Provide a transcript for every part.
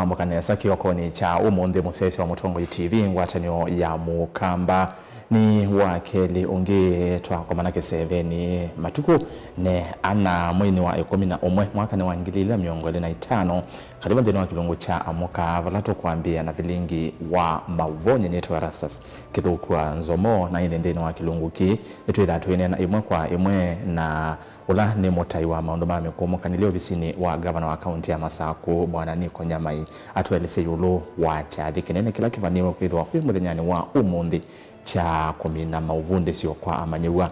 Mukanesa kiokoni cha umundi musesi wa Mutongo TV ngwatanyo ya mukamba ni wakeli ungi kwa manake 7 matuku ne ana mwini wa 11 mwaka ni wangilila miongo 5 karibu ndino wa kilungu cha amuka valato kuambia na vilingi wa mavonye neto wa rasas kithukua nzomo na ile ndino wa kilungu ki neto idhatu ine na imwe kwa imwe na ula ni motai wa maunduma mekumoka nilio visini wa gavana wa kaunti ya Masaku bwana Niko Nyamai atuelese yulu wacha dhikinene kila kivaniwe kwithwa kwi muthenyani wa umundi cha kumina mauvundi sio kwa amanyewa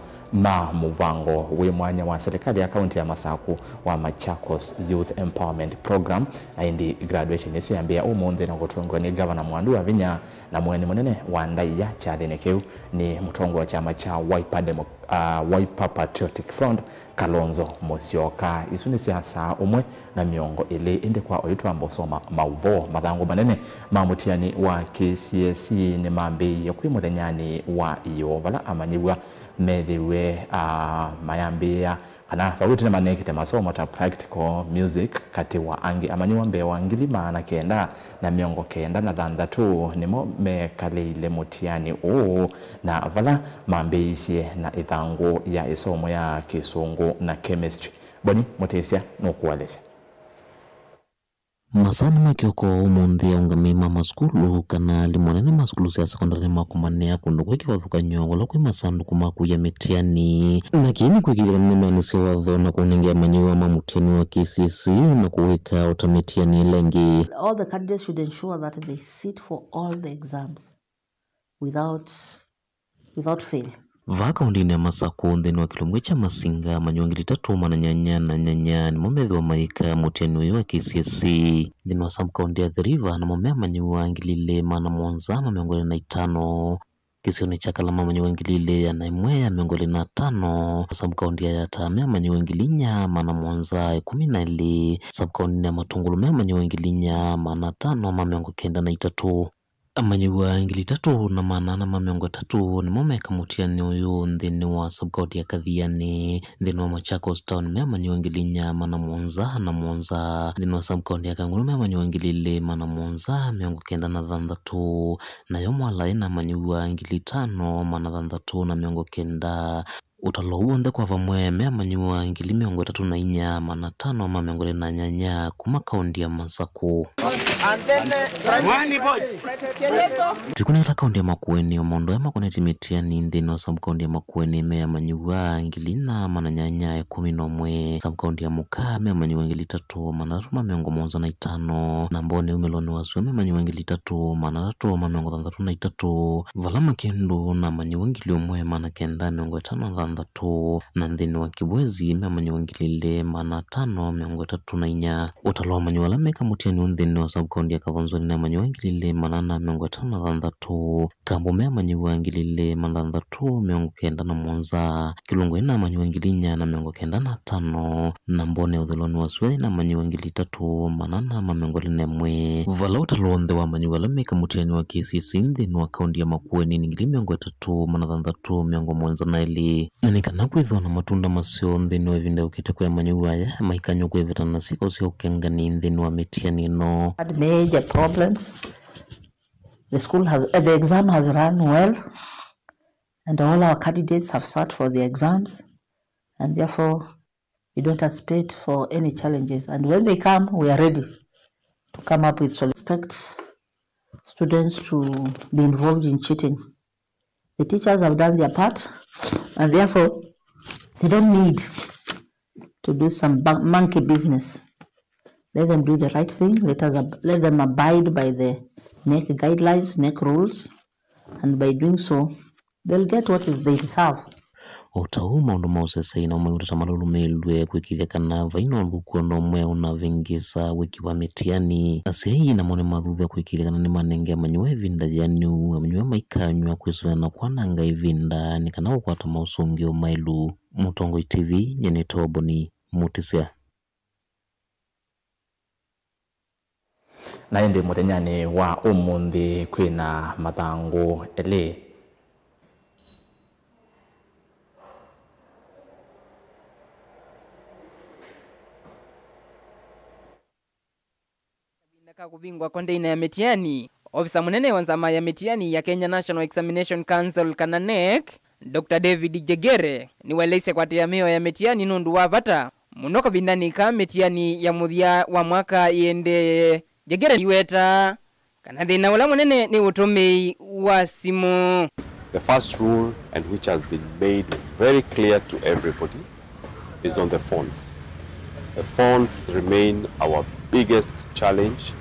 muvango we mwanya wa serikali ya kaunti ya Masaku wa Machakos Youth Empowerment Program na indi graduation yesu yambia umundi na kutungwa ni gavana Mwandu wa Vinya na mweni munene wa ndaiya cha dhenekeu ni mutongo wa chama cha Wiper Patriotic Front Kalonzo Musyoka isuni siasa umwe na miongo ile inde kwa oitu ambosoma mauvo mathangu manene mamutiani wa KCSE ni mambi ya kwimuthenyani wa iyo vala amanyiwa methiwe mayambia kana faruti na manekite masomo ta practical music kati wa angi amanyiwa mbe wa ngili maana kenda na miongo kenda na thanthatu nimo mekaleile mutiani na vala mambi isie na ithangu ya isomo ya kisungu na chemistry boni motesia nokualesha Masani makioko umundi ya ungamima maskulu kana limonene maskulu ya sekondari makumanea kundu kwa kiwathuka nyongo la kwe masandu kumaku ya metiani na kini kwa kivani manise wadho na kuningia manyiwa mamuteni wa KCSE na kuweka otametiani lengi. All the candidates should ensure that they sit for all the exams without fail. Vaka undini ya Masaku ndeni wa kilomwe cha Masinga manyuangili tatu na nyanya ni momethi wa maika mutiani wa KCSE ndeni wa Samkaundi ya The River na momea manyuangilile mana mwonzama miongoli na 5 kisioni cha Kalama manyuangilile ya naimwea miongoli na 5 Samkaundi ya Tamea manyuangilinya mana mwonza 12 Samkaundi ya Matungulu mea manyuangilinya mana 5 mamiongo kenda na 3 Amanyiwa ngili 3 na manana mamiongo 3 ni momeka mutiani uyu ndeni wa subkaunti ya Kathiani ndeni wa Machakos Town mea manyiwa ngili nyama na mwonza ndeni wa subkaunti ya Kangulu mea manyiwa ngili mana mwonza miongo kenda na thanthatu na yomo alaina manyiwa ngili 5 mana thanthatu na miongo kenda utalo uonde kwa vamwe mea manyiwa ngili miongo 34 mana 5 mamiongo na nyanya kuma kaundi ya Masaku. Tukuneta kaundi ya Makueni omondo ya Makueni metiani ndeni wa subkaundi ya Makueni mea manyiwa ngili na mana nyanya 11 subkaundi ya Muka mea manyiwa ngili 3 mana 3 mamiongo mwonza na 5 na mbone umeloni wa suwe mea manyiwa ngili 3 mana 3 mamiongo 33 Valama Kindu na manyiwa ngili umwe mana kenda miongo 5 na ndeni wa Kibwezi mea manyiwa ngili mana 5 miongo 34 utalo wa manyiwa lameka mutiani ndeni wa subkaundi ya Kavonzoni na manyiwa ngili manana miongo 5 Kambo mea manyiwa ngili mana 3 miongo kenda na mwonza Kilungu ina manyiwa ngilinya na miongo kenda na 5 na mbone udholoni wa suwe na manyiwa ngili 3 manana mamiongo 4 vala utalo wa manyiwa lameka mutiani wa KCSE ndeni wa kaundi ya Makueni ngili miongo 3 mana 3 miongo mwonza na ili nanikana kwithwa na matunda masio ndeni wa vinda ukite kwa manyiwa ya maikanyo kwa vitana sika usio kengani ndeni wa metiani no. Had major problems. The exam has run well and all our candidates have sat for the exams and therefore we don't anticipate for any challenges, and when they come we are ready to come up with solutions. Expect students to be involved in cheating. The teachers have done their part and therefore they don't need to do some monkey business. Let them do the right thing. Let them abide by the NEC guidelines, NEC rules, and by doing so, they'll get what they deserve. Otau maundu mausesa ina umwe utamalulu melwe kwikithia kana vaino luku no umwe unavengesa wiki wa metiani asei na mone mathutha kwikithia kana ni manenge manyiwa evinda yanu manyiwa maikanywa kwisuana kwananga evinda ni kana ukwata mausungi o mailu. Mutongo TV nyene Toboni Mutisia na indi muthenyani wa umundi kwina mathangu ele kuvingwa kondeina ya metiani. Ofisa munene wa nzama ya metiani ya Kenya National Examination Council kana NEC, Dr. David Njegere ni weleise kwa tiameo ya metiani nundu wa vata munoko bindani ka metiani ya muthia wa mwaka yende. Njegere iweta kana thina ula munene ni utumii wa simu. The first rule, and which has been made very clear to everybody, is on the phones. The phones remain our biggest challenge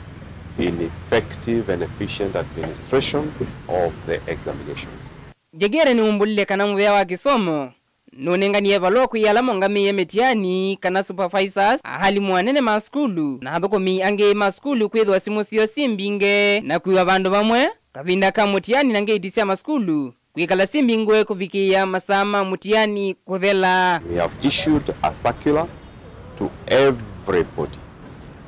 in effective and efficient administration of the examinations. Njegere ni umbulile kana muvea wa kisomo nunenganie valo kuyalamo ngami ya metiani kana supervisors ahali mwanene maskulu na hathukumi ange maskulu kwithwa simu sio simbinge na kuiwa vandu vamwe kavinda ka mutiani nange itisia maskulu kwikala simbingwe kuvikia masama mutiani kuthela. We have issued a circular to everybody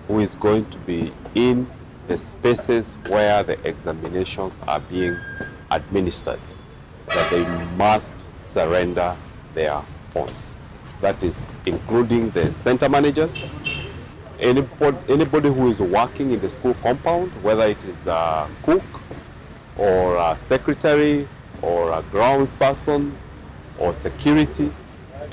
who is going to be in the spaces where the examinations are being administered that they must surrender their phones. That is including the center managers, anybody who is working in the school compound, whether it is a cook or a secretary or a grounds person or security.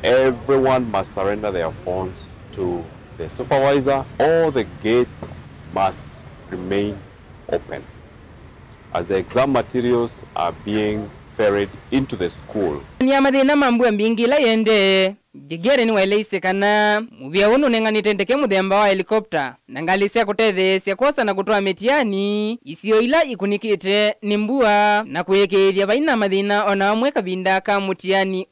Everyone must surrender their phones to the supervisor. All the gates must remain open as the exam materials are being ferried into the school. Ni amadhina mambu ya mbingila yende. Njegere ni weleise kana muvia unu nengani tendeke muthemba wa helikopta nangalisia kutethe sia kosa na kutoa metiani isio ila ikunikite nimbua na kuyekeithia vaina mathina ona amwe kavinda ka mutiani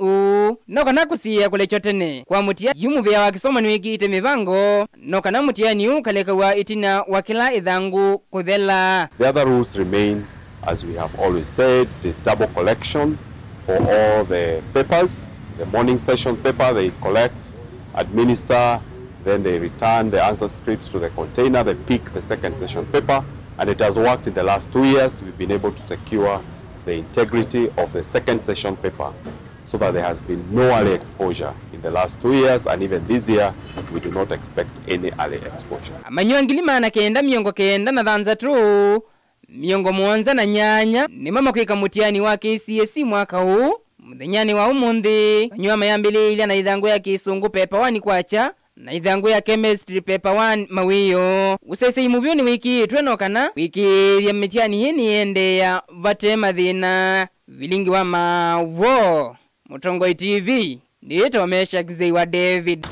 no kana kusia kulecho tene kwa mutiani yu muvia wa kisomo niwikite mivango no kana mutiani kaleka wa itina wa kila idhangu kuthela. The other rules remain as we have always said. It is double collection for all the papers. The morning session paper they collect, administer, then they return the answer scripts to the container, they pick the second session paper, and it has worked in the last 2 years. We've been able to secure the integrity of the second session paper so that there has been no early exposure in the last 2 years, and even this year we do not expect any early exposure. Amanyo ngilima na kenda miongo kenda na dhanza tu miongo mwanza na nyanya ni mama kwika mutiani wa KCSE mwaka huu. Mthenyani wa umundi nyua mayambili ilia na idhangu ya kisungu paper 1 kwacha na idhangu ya chemistry paper 1 mawiyo. Usese imuvyo ni wiki tweno kana wiki ya mitiani hini ende ya vate mathina vilingi wa mavo. Mutongoi TV ndito wamesha Kizei wa David.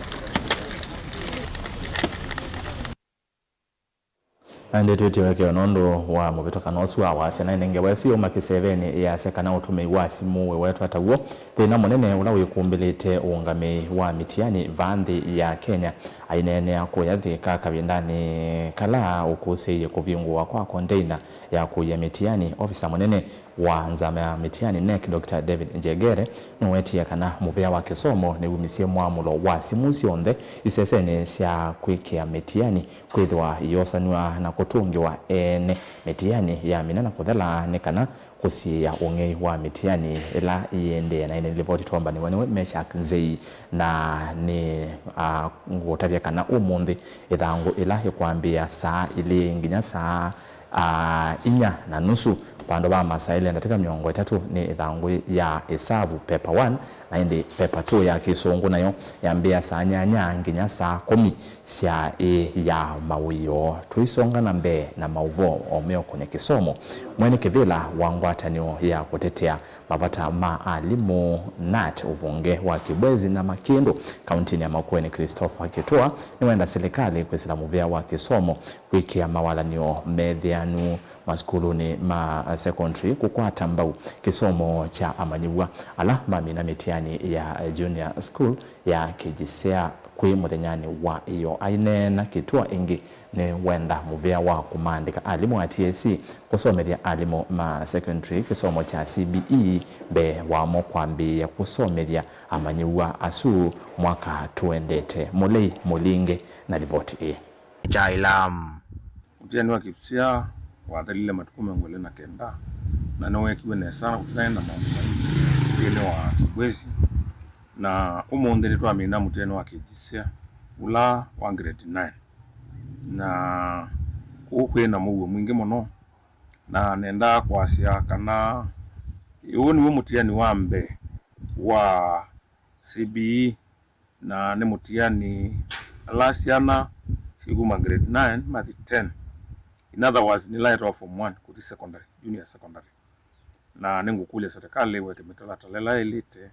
Ande twetiweke onondo wa muvitoka nosu wa wasena inenge wesio makiseveni ya sekana utume wa simu wetu ataguo thina munene ula wikumbilite uungami wa mitiani vanthi ya Kenya ainene ya kuyathika kavindani kala ukusiye kuvingwa kwa container ya kuya mitiani. Ofisa munene wa nzama ya mitiani NEC Dr. David Njegere nuwetia kana muvea wa kisomo ni umisie mwamulo wa simu sionthe isesene sia kwikia mitiani kwithwa yosanwa na kutungiwa ene mitiani ya minana kuthela ni kana kusia ungei wa mitiani ila iende na ine livoti tomba ni waniwe Meshak Nzei na ni ngutavya kana umundi ithangu ila ikwambia saa ili nginya saa 4:30 pando ba masaile ndatika miongo 3 ni ithangu ya esavu paper 1 na indi paper 2 ya kisungu nayo yambia saa 8 nginya saa 10 sia ya mawiyo. Tuisonga na mbe na mauvo omeo kwenye kisomo mwene kivila wangwatanio ya kutetea mavata maalimu NAT uvunge wa Kibwezi na Makindu kauntini ya Makueni Christopher Kitua ni wenda serikali kwisila muvea wa kisomo wiki ya mawalanio medhianu maskuluni ma secondary kukwata mbau kisomo cha amanyiwa ala mamina mitiani ya junior school ya kijisea kwi muthenyani wa iyo ainena Kitua ingi ni wenda muvea wa kumandika alimu wa TSC kusomeria alimu ma secondary kisomo cha CBE be wamo kwambia kusomeria amanyiwa asu mwaka tuendete mulei mulinge na livoti Jailam mutiani wa kipsia wathalile matukume ngole na kenda na nawe kiwene sana kutaenda mambo ile wa Kibwezi na umuondele twa mina mutiani wa kijisia ula wa grade 9 na kukwe na muwe mwingi muno na nenda kwasia kana uyu ni mutiani wa mbe wa CBE na ni mutiani alasiana siguma grade 9 mathi 10. In other words, ni light of form 1 kuti secondary, junior secondary. Na nengu kule serikali weke metala talela elite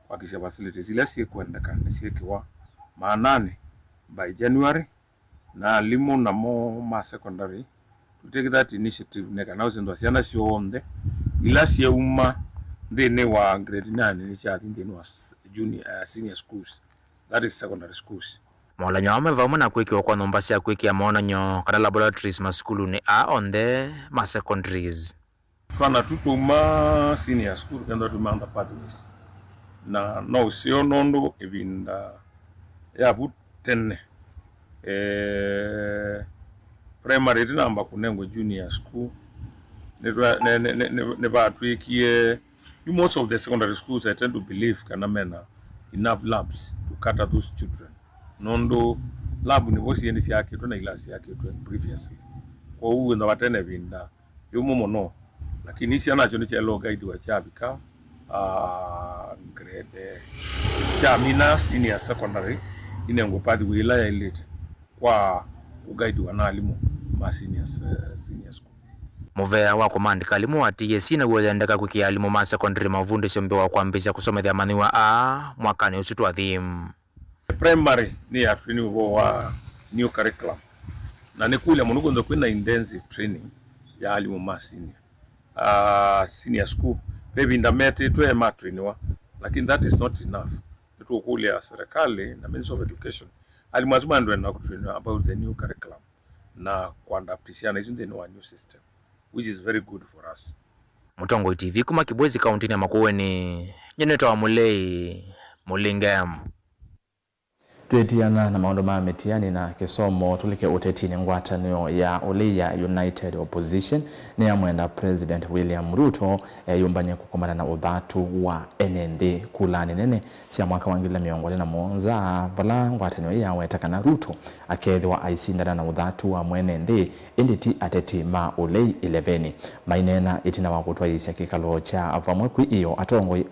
kwa kisha facilities ile si kuendeka si kiwa maanane by January na limo na mo ma secondary to take that initiative neka na uzindo asiana si onde ila si uma ndene wa grade 9 ni cha ndene wa junior senior schools, that is secondary schools. Mola nyome vamo na kweki kwa nombasi ya kweki ya maona nyo kada laboratories maskulu ni a onde ma secondaries. Kana tutuma senior school kanda tumanda pathways. Na no sio nondo ebinda ya butene primary namba kunengo junior school ne ba twikie. Most of the secondary schools I tend to believe kana mena enough labs to cater those children. Nondo labu ni vosi yendi siya kitu na ilasi ya kitu previously. Kwa uwe na watene vinda yumo mono. Lakini isi anacho ni chelo guide wa chabika grade chamina senior secondary ine ngopadi wila ya elite kwa uguide wa nalimu ma senior school. Muvea wa command kalimu wa TSC na uwelendeka kukia alimu ma secondary mavundi siombe wa kuambisa kusome dhiamani wa mwakani usitu wa thim. Primary ni afini wa new curriculum. Na nikule munuko ndo kwenda intensive training ya alimu ma senior school. Baby ndamete tuwe ma training wa. Lakini that is not enough. Ito kule ya serikali na Ministry of Education. Alimu azuma ndo na kutrain about the new curriculum. Na kuanda pisiana isu ndeni wa new system, which is very good for us. Mutongo TV kuma Kibwezi kaunti ya Makueni, Nyeneta wa Mulei Mulingam. Tuetiana na maondo ma metiani na kisomo tulike utetini ngwatanio ya Uleya United Opposition ni ya mwenda President William Ruto yumbanye kukomana na udhatu wa NND kulani nene siya mwaka wangila miongole na mwonza bala ngwatanio ya wetaka na Ruto akethi wa aisindana na udhatu wa NND inditi ateti ma Ulei 11 mainena itina wakutwa isi ya kikalo cha avamwekwi iyo atongoi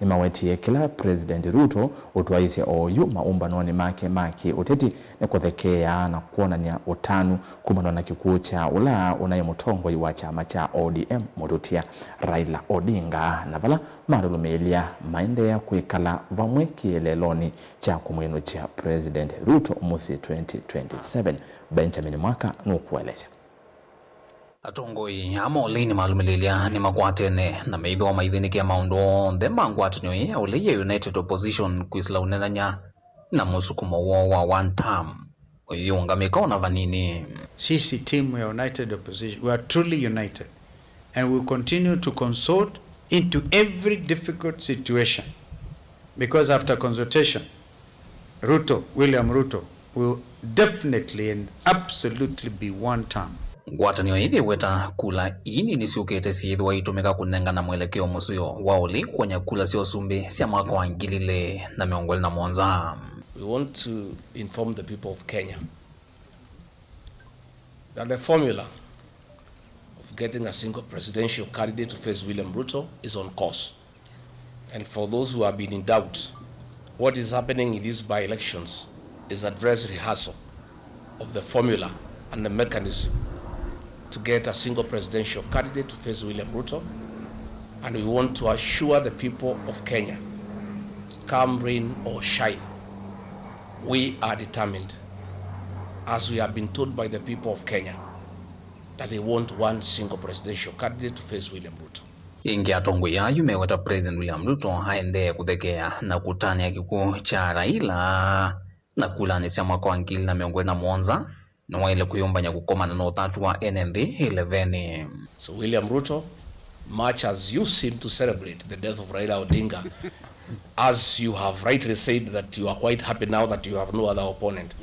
ni mawetie kila President Ruto utwa isi oyu maumba noni maki uteti ni kuthekea na kuona ni utanu kumano na kikuu cha ula unaye mutongo wa chama cha ODM murutia Raila Odinga na bala marulumelia maende ya kuikala vamwe kieleloni cha kumwinu cha President Ruto musi 2027. Benjamin Mwaka nukueleza. Atongoi ama Oleini malumilelia ni makwatene na meidho maidhini kia maundo ndema ngwatanyo ya Uleya United Opposition kuisla unenanya na musukumo wa one term. Uyungamika na vanini. Sisi team ya United Opposition, we are truly united and we continue to consult into every difficult situation, because after consultation William Ruto will definitely and absolutely be one term. Ngwatanio hivi weta kula ini nisiukete siidhwa itumika kunenga na mwelekeo musio waoli kwenye kula sio sumbi siya mwaka wangilile na miongole na mwonza. We want to inform the people of Kenya that the formula of getting a single presidential candidate to face William Ruto is on course. And for those who have been in doubt, what is happening in these by-elections is a dress rehearsal of the formula and the mechanism to get a single presidential candidate to face William Ruto. And we want to assure the people of Kenya, come rain or shine, we are determined, as we have been told by the people of Kenya, that they want one single presidential candidate to face William Ruto. Ingi atongo ya yumeweta President William Ruto haende kuthekea na kutani ya kikuu cha Raila na kulani siya mwaka wangili na miongwe na mwonza na waile kuyombanya kukomana na udhatu wa NND 11. So William Ruto, much as you seem to celebrate the death of Raila Odinga, as you have rightly said that you are quite happy now that you have no other opponent,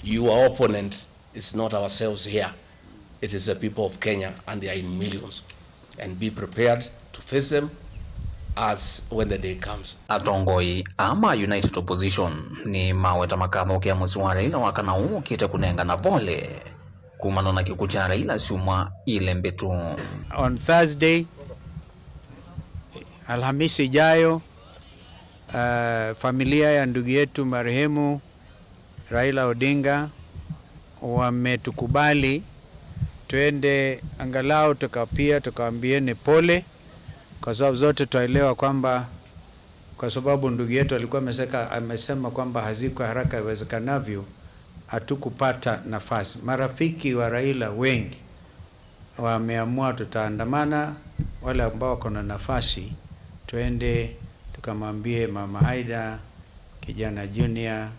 your opponent is not ourselves here. It is the people of Kenya, and they are in millions. And be prepared to face them as when the day comes. Atongoi ama United Opposition ni maweta makadho kia mwezi wa Raila wakana kite kunenga na vole kumana na kikuo cha Raila Sumwa ile mbetu. On Thursday, Alhamisi ijayo, familia ya ndugu yetu marehemu Raila Odinga wametukubali tuende angalau tukawaambieni pole, kwa sababu zote tuelewa kwamba kwa sababu ndugu yetu alikuwa amesema kwamba haziko haraka iwezekanavyo, hatukupata nafasi. Marafiki wa Raila wengi wameamua tutaandamana, wale ambao wako na nafasi tuende tukamwambie Mama Haida, kijana Junior,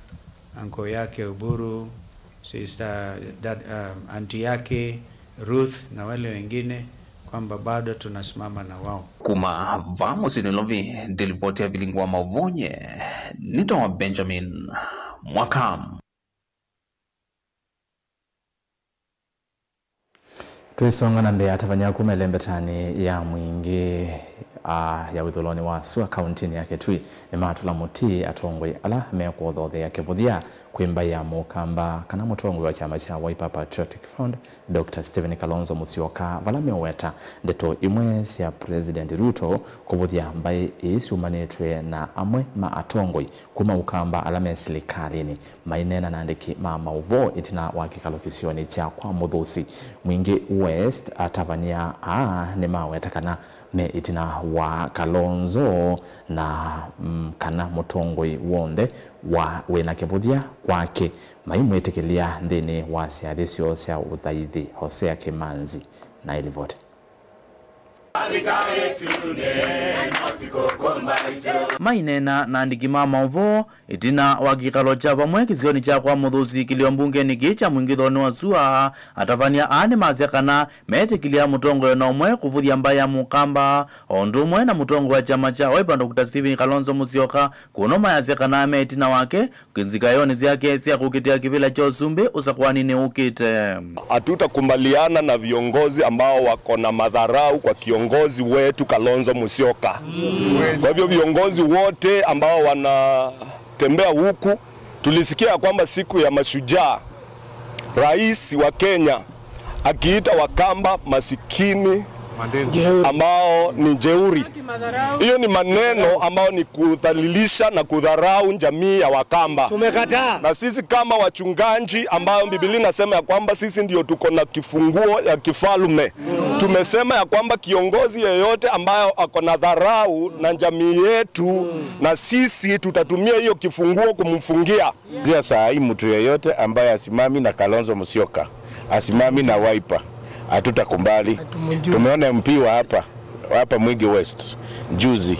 anko yake Uburu, sister auntie yake Ruth na wale wengine kwamba bado tunasimama na wao. Kuma vamos inilovi delivoti ya vilingwa mavonye nito Benjamin Mwakam. Tuisonga na mbea tafanya kumelembetani ya mwingi ya withuloni wa Sua kauntini ya Kitui ni matula muti atongwe ala meko odhothe ya kebuthia kwimba ya Mukamba kana mutongwe wa chama cha Wiper Patriotic Front Dr. Stephen Kalonzo Musyoka valame weta ndeto imwe sia President Ruto kubuthia mbai isumanitwe na amwe ma atongwe kuma Ukamba alame silikalini mainena na ndiki mama uvo itina wakikalo kisioni cha kwa muthusi mwingi West atavania ni maweta kana me itina wa Kalonzo na kana mutongwe wonde wa wena kebuthia kwake maimwetekelia ndini wa siadhisio sia uthaithi Hosea Kimanzi na ilivote. Mainena na ndikima mauvo itina wakikalo cha vamwe kizioni cha kwa muthusi kilio mbunge ni gicha mwingithoni wa Sua atavania ane maziakana metekilia mutongo na umwe kuvuthia mbaya Mukamba ondumwe na mutongo wa chama cha Wiper Dr. Stephen Kalonzo Musyoka kuno maziakana metina wake kinzikayoni ziake sia kukitia kivila cha Usumbi usakwani ni ukite. Hatutakumbaliana na viongozi ambao wako na madharau kwa kiongozi wetu Kalonzo Musyoka. Kwa hivyo viongozi wote ambao wanatembea huku, tulisikia kwamba siku ya mashujaa rais wa Kenya akiita Wakamba masikini ambao ni jeuri. Hiyo ni maneno ambao ni kudhalilisha na kudharau jamii ya Wakamba. Tumekataa. Na sisi kama wachungaji ambao Biblia inasema ya kwamba sisi ndio tuko na kifunguo ya kifalme. Tumesema ya kwamba kiongozi yeyote ambayo ako na dharau na jamii yetu na sisi tutatumia hiyo kifunguo kumfungia. Ndio saa hii mtu yeyote ambaye asimami na Kalonzo Musyoka, asimami na Wiper, hatutakumbali. Tumeona MP wa hapa Mwingi West juzi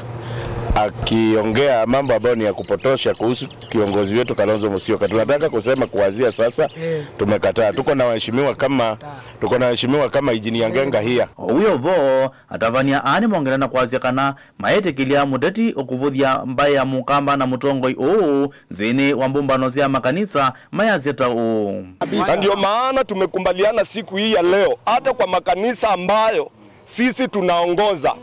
akiongea mambo ambayo ni ya kupotosha kuhusu kiongozi wetu Kalonzo Musyoka. Tunataka kusema kuanzia sasa tumekataa. Tuko na waheshimiwa kama Engineer Ngenga hia. Uyo vo atavania ane mongerana kuanzia kana maetekilia mudeti okuvuthia mbaya Mukamba na mutongoi zini wambumbano zia makanisa mayazeta Na ndio maana tumekumbaliana siku hii ya leo hata kwa makanisa ambayo sisi tunaongoza.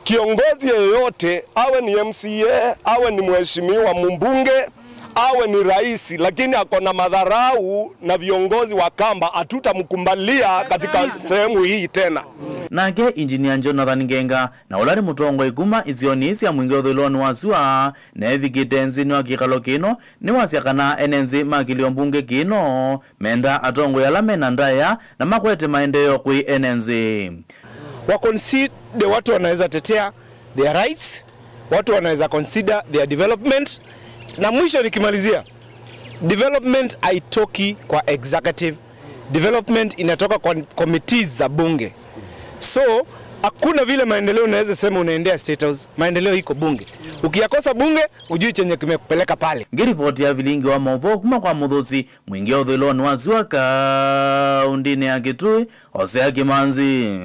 Kiongozi yeyote, awe ni MCA, awe ni mheshimiwa mbunge, awe ni rais, lakini ako na madharau na viongozi wa Kamba, hatutamkumbalia katika sehemu hii tena. Nake Engineer Jonathan Ngenga na ulari mutongo iguma izioni ya mwingi uthuloni wa Sua na evikite nzini wa kikalo kino ni wasiakana enenzi makilio mbunge kino menda atongo ya lame na ndaya na makwete maendeleo kui enenzi. Wa consider watu wanaweza tetea their rights, watu wanaweza consider their development, na mwisho nikimalizia, development haitoki kwa executive, development inatoka kwa committees za bunge. So hakuna vile maendeleo unaweza sema unaendea State House, maendeleo iko bunge. Ukiyakosa bunge ujui chenye kimekupeleka pale. Ngirivoti ya vilingi wa mauvo kuma kwa muthusi mwingi uthuloni wa Sua kaundini ya Kitui Hosea Kimanzi.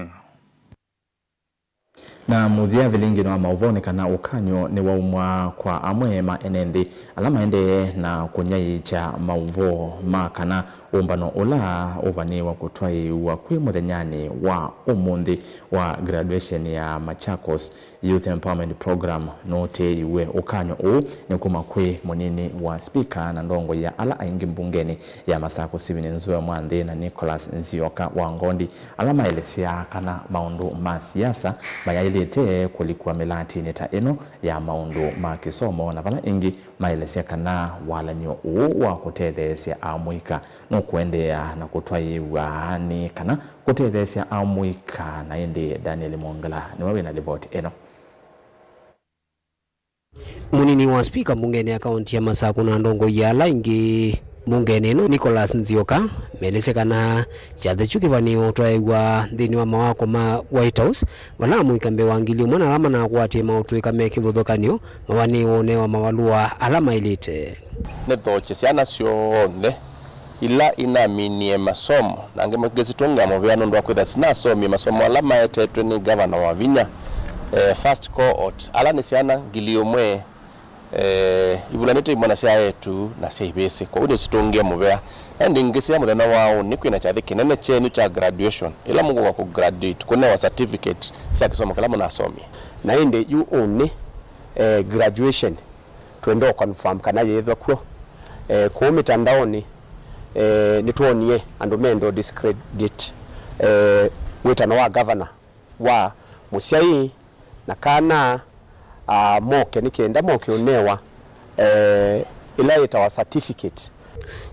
na muthia vilingi no mauvone kana ukanyo ni waumwa kwa amwe ma enendi alama ende na kunyai cha mauvo makana umbano ula uvani wa kutwai wa kwi muthenyani wa umundi wa graduation ya Machakos Youth Empowerment Program note iwe ukanyo u ni kuma kwi munini wa speaker na ndongo ya ala aingi mbungeni ya Masako Steven Nzue Mwandhi na Nicholas Nzioka wa Ngondi alama elesia kana maundu ma siasa mayailete kulikuwa milati neta eno ya maundu ma kisomo na vala ingi maelesia kana wala nyo u wa kutethesia amuika no kuendea na kutwaiwa ni kana kutethesia amuika na ende Daniel Mwangala ni wawe na livoti eno. Munini wa speaker mbungeni ya kaunti ya Masako na ndongo ya laingi mbungeni no Nicholas Nzioka melesekana chathe chukivani otwaiwa thini wa mawako ma White House wala muikambe wangili mwana alama na kwati mautwika mekivuthokanio mawani wonewa mawalua alama ilite nethoche ciana ciothe ila inaminie masomo nange mugesitunga mubiano ndo akwitha sinasomi masomo alama etetwe ni governor wa Vinya first cohort ala ni ciana ngili umwe ibulanite imwana cia yetu na cia ibese kwa ude situngia mubea and ingisia muthena wao ni kwina chathe kinene chenu cha graduation ila mungu wa ku graduate kuna wa certificate cia kisomo kala muna asomi na inde you only graduation twendo confirm kana yethwa kwo ku mitandaoni nituonie andu mendo discredit wetano wa governor wa Musiai na kana moke nikienda moke unewa ila itawa certificate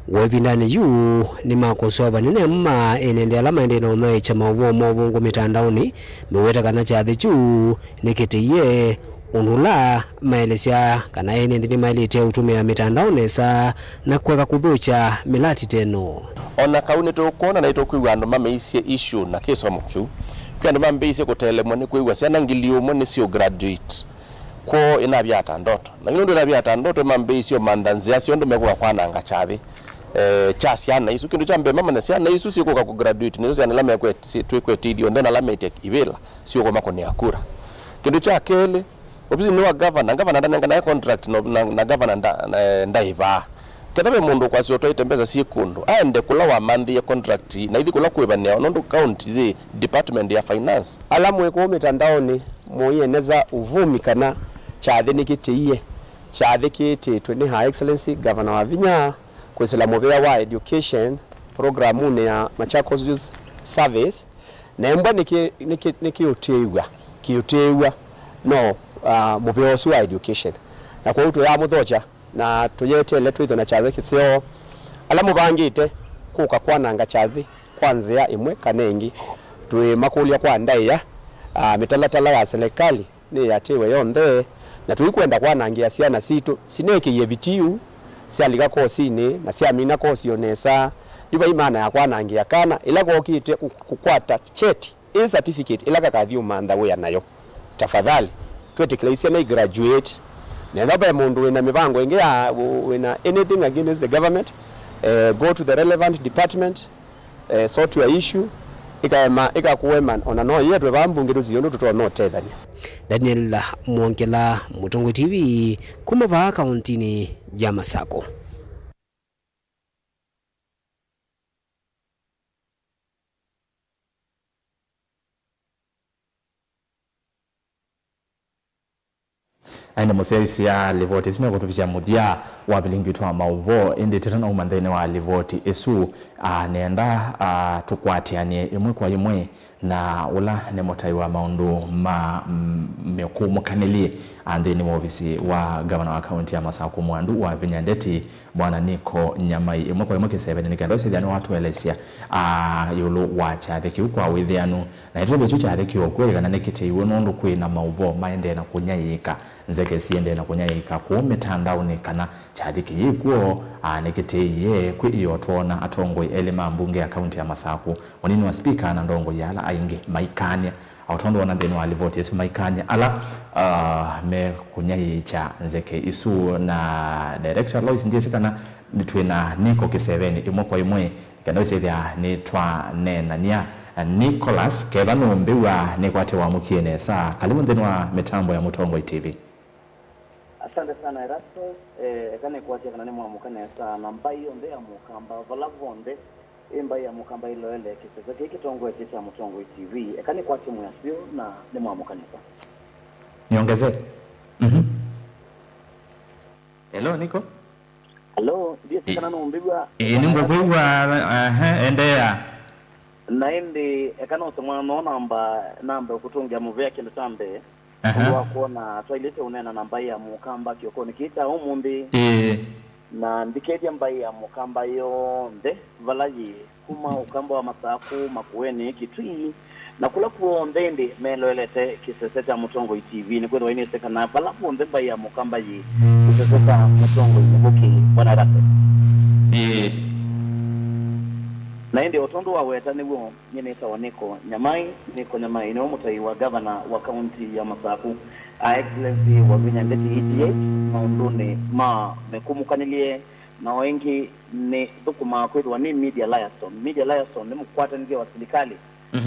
webindani yu ni makosoba nene mma enende alama ende no mecha mavuo movungu mitandaoni meweta kana chathe chu nikitiye unula maelesya kana enende ni mailete utumia mitandaoni sa na kweka kudhucha milati teno ona kaune to kuona na itokuwa andu mameisie issue na kisomo kyu kwa andu mambeise kutelemwa ni kuigwa ciana ngilio mone cio graduate ko inabyata ndoto na ngindo inabyata ndoto mambeisio mandanzia cio ndo mekwa kwananga chathi cha ciana isu kindu cha mbema na ciana isu cio ku graduate nizo ciana lama yakwe twekwetidio ndona lama ite ibela cio kwa makoni akura kindu cha kele obisi ni wa governor ndananga na contract na governor ndaiva ketabe mundu kwa cio twaitembeza sikundu aende kula wa mandhi ya contract na ithi kula kwibania nondo county the department ya finance alamu eko mitandaoni moyeneza uvumi kana chathe nikitiye chathe kititwe ni High Excellency Governor wa Vinya kwesela mobea wa education programu ya Machakos Youth Service na mbwa nikiutewa no mobea wa education na kwa utu ya muthocha na tuyete letu itho na chathe kisio alamu bangite kuka kwananga chathe kwanzia imwe kanengi twi makulia kwa ndaiya mitalatala ya serikali ni yatewe yonthe na tuikwenda kwanangia ciana citu sinekiye bitiu cialika kosini na ciamina kosionesa iba imana ya kwanangia kana ila gokite kukwata cheti in certificate ila kakathi umantha we nayo tafadhali twetikilaisia na graduate na ndaba mundu wina mibango ingi ya wina anything against the government go to the relevant department sort your issue ikakuwema ona no yetwe bambungiro ziondo tutono tethania. Daniel Mwangala, Mutongo TV, kumava kauntini ya Masako. aina museisi ya livoti sino kutupisha mudia wa bilingi twa mauvo indi tetana umandene wa livoti esu nenda tukwatianie imwe kwa imwe na ula ne motai wa maundu mekumukanili andi ni ofisi wa governor wa county ya Masako Mwandu wa Vinyandeti bwana Niko Nyamai imwe kwa imwe kesebene nikando sediano watu elesia yulu wa chatheki kwa withianu na itobe chu chatheki okwe kana nekite iwe nondu kwina mauvo maende na kunyayika nzeke siende na kunyayika ku mitandaoni kana chatheki yikuo nekite ye kwi iyo tona atongoi elema mbunge ya county ya Masako munini wa speaker na ndongo yala ainge maikania autondo wana ndeno alivoti yesu maikania ala me kunyayicha nzeke isu na director Lois ndiye sikana between Niko Kiseveni imwe kwa imwe kana isethia ni twa nenania Nicholas Kevano Mbiwa ni kwate wa mukiene saa kalimu ndenwa mitambo ya Mutongo TV. Asante sana Erasto kane kwate kana ni mwamukane saa na mbai onde ya mukamba valavonde mbai ya mukamba ilo ele kisese kitongo cha Mutongo TV kane kwate mwasio na ni mwamukane saa niongeze Hello Nico. Hello, ndiye kana no Mbiwa. Ni ngobwa endea. Naende kana usomwa no namba kutungia muvya kile tambe. Kwa kuona toilet unena namba ya mukamba kyoko nikita umumbi. Na ndikedia mbai ya mukamba yonde valaji kuma ukamba wa masaku makueni kitui na kula kuondende meloelete kisese cha Mutongo TV ni kwenda wini sekana pala kuonde mbai ya mukamba yi kisese cha Mutongo ibuki bwana rate na ndi otondo wa weta ni wo nyene sawa niko nyamai ni mutai wa governor wa county ya Masaku excellency wa Vinyandeti ETH maundune mekumukanilie na wengi ni dukuma kwetu wa ni media liaison ni mkwata ndio wa serikali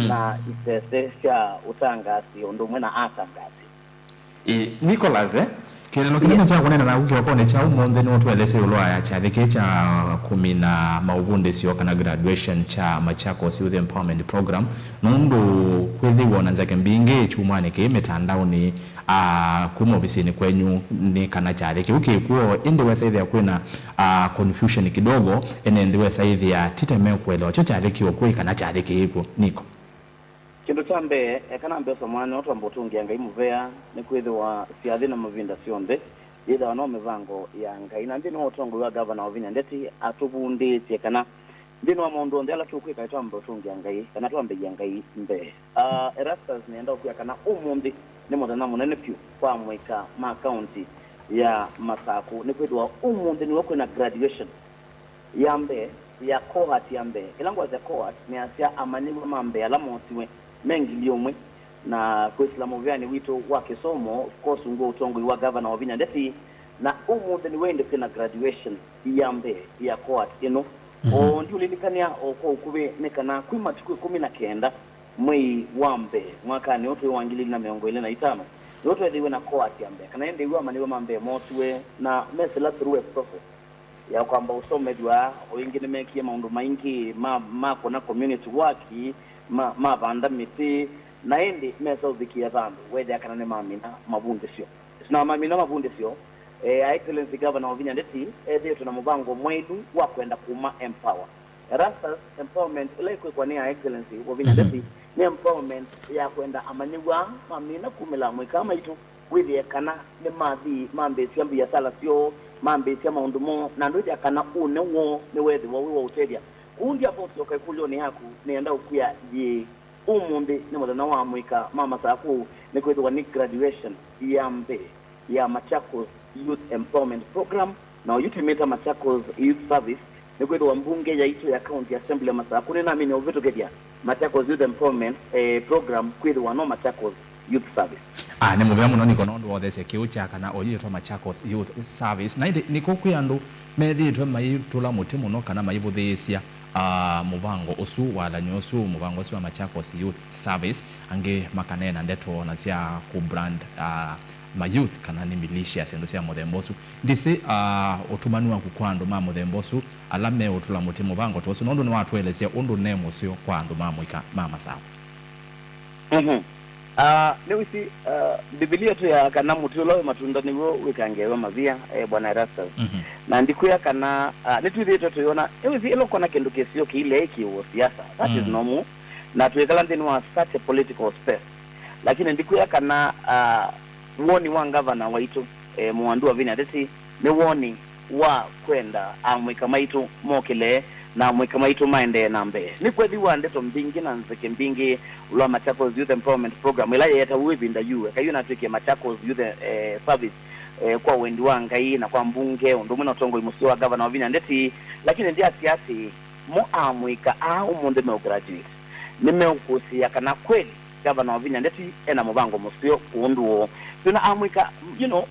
na itesesha utangasi ondomwe na atangasi Nicholas Kile kinene cha kunena na uki wakone cha umonde ni watu elese uloa cha vike cha kumina mauvunde sio kana graduation cha Machakos Youth Empowerment Program nundu kwezi wona zake mbinge chumane ke metandao ni kuma ofisini kwenyu ni kana cha vike uki kuo indi wesa hivi ya kwena confusion kidogo ene ndi wesa hivi ya titeme kuelewa cha vike wakwe kana cha vike hivo Niko Kindu chambe kana mbeo somwane watu ambotungi anga imuvea ni kwezi wa siadhi na mavinda sionde yeda wano mevango ya anga ina ndini watongo wa governor wa Vinyandeti atubundi tiekana ndini wa mondo ndela kiukwe kaitwa ambotungi anga kana tuambe anga mbe Erastus nienda ukuya kana umundi ni modana munene piu kwa mweka ma county ya Masaku ni kwezi wa umundi ni wako na graduation ya mbe ya cohort ya mbe ilangwa za cohort ni asia amaniwa mambe alamonsiwe mengi liomwe na kuislamu vyani wito wake somo of course ngo utongo wa governor wa Vinyandeti na umude ni wende kuna graduation yambe ya court ino ndio lilikania kwa ukube nekana kwima tukue 19 mwei wambe mwaka ni oto wangili na miongo ile na itano yote ediwe na court yambe kana ende iwa maniwe mambe motwe na mesela through a process ya kwamba usomedwa wengine mekia maundu maingi kuna community work banda miti na indi mesa uzikia zandu wede ya kanane mamina mabunde sio sina mamina mabunde sio excellency governor of Vinyandeti ede tunamubango mwedu wa kwenda kuma empower Erastus empowerment ile kwa nia excellency of Vinyandeti ni empowerment ya kwenda amaniwa mamina kumela mwekama itu wede kana ni madhi mambe siambi ya sala sio mambe sia maundumo na ndo ya kana unewo ni wede wa utedia kundi hapo sio kai kulio ni haku nienda ukuya je umundi ni modana wa mwika mama saku ni kwetu ni graduation ya mbe ya Machakos Youth Empowerment Program na ultimate Machakos Youth Service ni kwetu mbunge ya ito ya county assembly Masaku ni nami ni uveto kedia Machakos Youth Empowerment Program kwetu no Machakos Youth Service ni mubya muno niko nondo wodese kiucha kana oyi to Machakos Youth Service na inde niko kuyandu methi to mai tula mutimu no kana mai buthesia muvango osu wala nyosu muvango osu wa Machakos Youth Service ange makanena ndeto na sia ku brand ma youth kana ni militia sendo sia modembosu ndise otumanu wa kukwando ma modembosu alame otula mutimu muvango to osu nondo ni watu elesia ondo nemo sio kwando mamwika mama sawa Lewisi Biblia tu ya kana mutulo matunda niwo wikangewa mavia bwana Erastus na ndikuya kana nitu dheto tuyona lewisi ilo kona kendo kesio kile kiwo siasa that is normal na tuwekala ndini wa such a political space lakini ndikuya kana woni wa governor wa ito muandu wa Vinyandeti ni woni wa kwenda amweka maitu mokile na mweka maitu maende nambe ni kwedi wandeto mbingi na nzeke mbingi ulwa Machakos Youth Empowerment Program ila yeta wibinda yuwe kayu na tuike Machakos Youth Service kwa wendi wangai na kwa mbunge undumuna utongo imusiwa governor wa Vinyandeti lakini ndia siasi mwika umunde graduate nimeukusi ya kana kweli governor wa Vinyandeti ena mubango musio unduo tuna amwika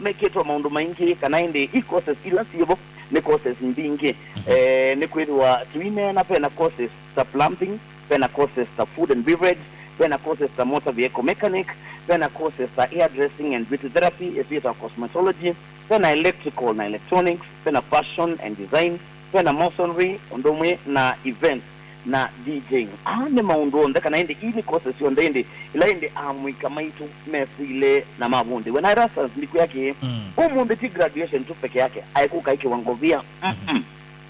make it maundu maingi kana indi ecosystem ila sibo ni courses mbingi ni kwithwa twine na pena courses za plumbing, pena courses za food and beverage, pena courses za motor vehicle mechanic, pena courses za hairdressing and beauty therapy, theater cosmetology, pena electrical na electronics, pena fashion and design, pena masonry ondomwe na events na DJing. Ane maundo ndaka naende ini courses yonde ila ende amwika maitu mesile na mabundi. When I rasa ndiku yake umunde ti graduation tu peke yake aikuka iki wangovia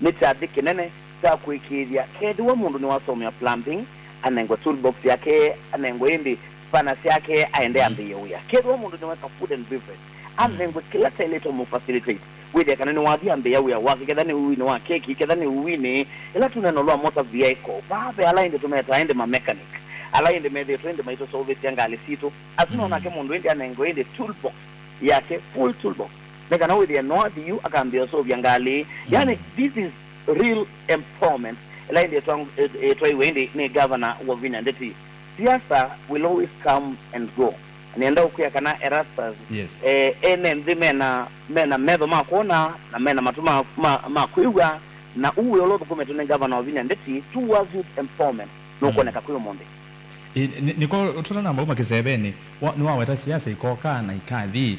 nitadiki nene ta kuikiria kedu wa mundu ni wasomea plumbing anengwa toolbox yake anengwa indi panas yake aende ambiye uya kedu wa mundu ni waka food and beverage anengwa kila taileto mu facilitate wede kanani wadi ambiye uya waki kedhani uwini wa keki kedhani uwini ila tunanoloa motor vehicle babe ala indi tumeta ende ma mechanic ala indi mede tuende maito service yanga alisitu asino nake mundu indi anengwa indi toolbox yake full toolbox neka na wede no adi akambia so vyangali yani this is real empowerment. Like the Wendy, the governor of Vinandeti. Siasa will always come and go. And the end of Kuyakana Erastas, yes, and the mena medo makona, na mena matuma makuiwa, na uwe olo kumetune governor of Vinandeti towards youth empowerment. No kone kakuyo monde. Niko tutana mboma kisebeni, nuwa weta siasa ikoka na ikadhi.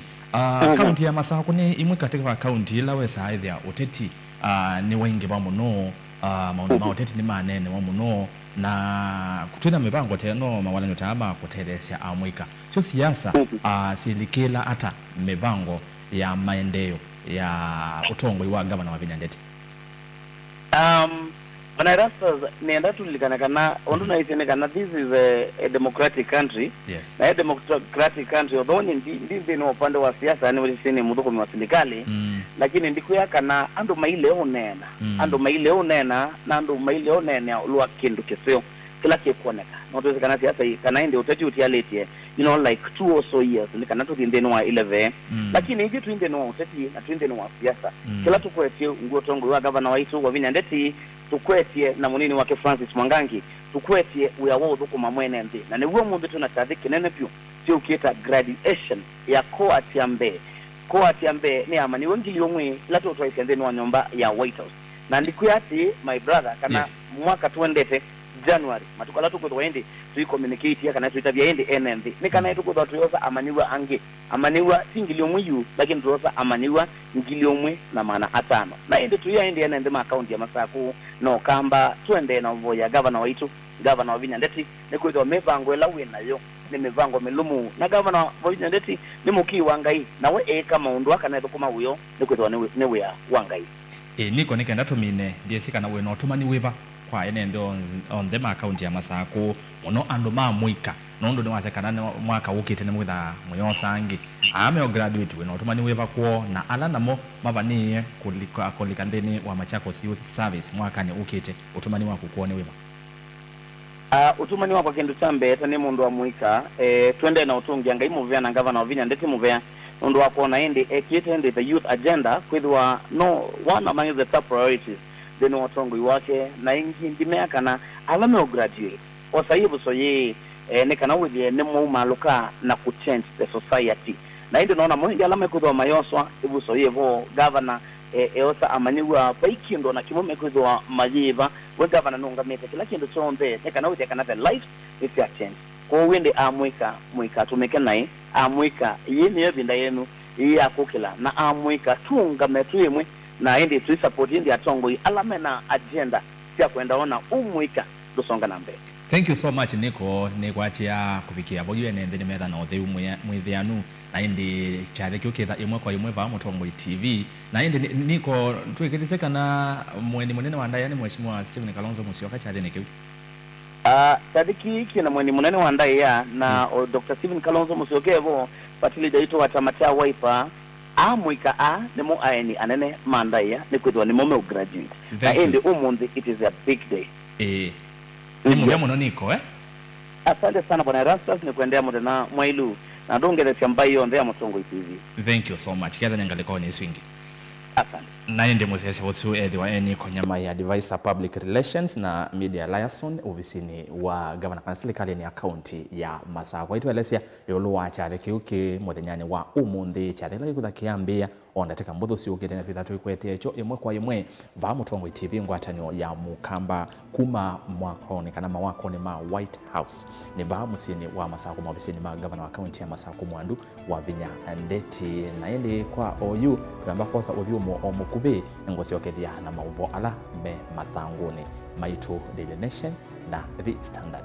County ya Masako ni imwe katika county ila wesa haithia uteti. Ni wengi ba muno maundu maoteti ni manene wa muno na kutwina mipango teno mawala nyotama kutelesya amwika sio siasa silikila ata mipango ya maendeleo ya utongo wa gavana wa Vinandeti. When I rasta nienda tulikana kana onduna isene kana this is a democratic country. Yes. Na democratic country although ndi no upande wa siasa ni walisene muduko wa serikali lakini ndikuya kana ando maile onena ando maile onena na ando maile onena ulwa kindu keseo kila kikuoneka noto kana siasa kana ende utati utialete like 2 or so years nikana tu ndeno wa 11 lakini hivi tu ndeno utati na tu ndeno wa siasa kila tukwetie nguo tongo wa governor wa itu wa Vinandeti tukwetie na munini wake Francis Mwangangi tukwetie uyawo duko mamwene ndi na niwo mundu tunatadhiki nene pyu sio kieta graduation ya court ya mbe ni amani wengili omwe lato twaisendeni wa nyomba ya White House na ndikuyati my brother kana mwaka tuendete January matukala tuko twende tu communicate ya kana tuitabia ende NMV nikana tuko twatoyosa amaniwa singiliomwe yu lakini tuosa amaniwa ngiliomwe na maana atano na ende tu ya ende NMV ma account ya Masako no kamba twende na voya governor waitu governor wa Vinandeti nikuitwa mevango elawe nayo ni mevango melumu na governor wa Vinandeti ni muki wangai nawe kama undu akana tukuma uyo nikuitwa newe ya wangai niko nikaenda tumine ndiesika nawe no tumani weva kwa ene on the account ya Masako ono ando ma mwika nondo ni wasekana mwaka ukite ne mwitha muyosangi ame graduate we no tumani weva kwa na ala namo mabani kulika ndeni wa Machakos Youth Service mwaka ni ukite utumani wako kuone weva utumani wako kendo chambe tane mundu wa mwika twende na utungi anga imuvea na governor wa Vinandeti muvea mundu wako na ende ekite the youth agenda kwithwa no one among the top priorities then watongo wake na ingi ndimea kana alame graduate osayibu so ye nekana wili nemo maluka na ku change the society na ndio naona mwengi alame kudwa mayoswa ibu so yevo governor osa amaniwa paikindo na kimume kudwa majiva we governor nunga mete kila kindu chonde nekana wili kana the life is a change ko wende amwika tumeke nai amwika yini yebinda yenu iya kukila na amwika tunga metwimwe na indi tu support indi atongo alame na agenda sia kwenda ona umwika dusonga nambe. Thank you so much Nico nekwatia kufikia boyo ene metha na othe mwithianu na indi chare kyukitha imwe kwa imwe ba Mutongo TV na indi Nico twikitheka na mweni munene wa ndaya ni mheshimiwa Stephen Kalonzo Musyoka chare nikiu sadiki kina mweni munene wa ndaya na Dr. Stephen Kalonzo Musyoka evo patili daito wa chama cha Wiper amwika nemo aeni anene mandaya nikwitwa nimo me graduate na ende umundi it is a big day ni muno niko asante sana bwana Rastas ni kuendea muda na mwailu na dongere chambai yonde ya Mutongo TV. Thank you so much. Kiatha nyangaleko ni swingi. Asante. nani ndi musese wosu edhiwa eni konyama ya Advisor Public Relations na Media Liaison ofisini wa Governor kana serikali ni akaunti ya Masako itu elesia yolo wacha kiuki muthenyani wa umundi charela ikuthakiambia onateka mbuthu ciukite na bithatu ikwete echo imwe kwa imwe va Mutongo TV ngwatanio ya Mukamba kuma mwakoni kana mawakoni ma White House ni va musini wa Masako ofisini ma Governor wa akaunti ya Masako Mwandu wa Vinya Ndeti na ili kwa OU kwamba kosa odhiumo omukubi ngosiokethia na mauvo ala me mathanguni maitu Daily Nation na The Standard.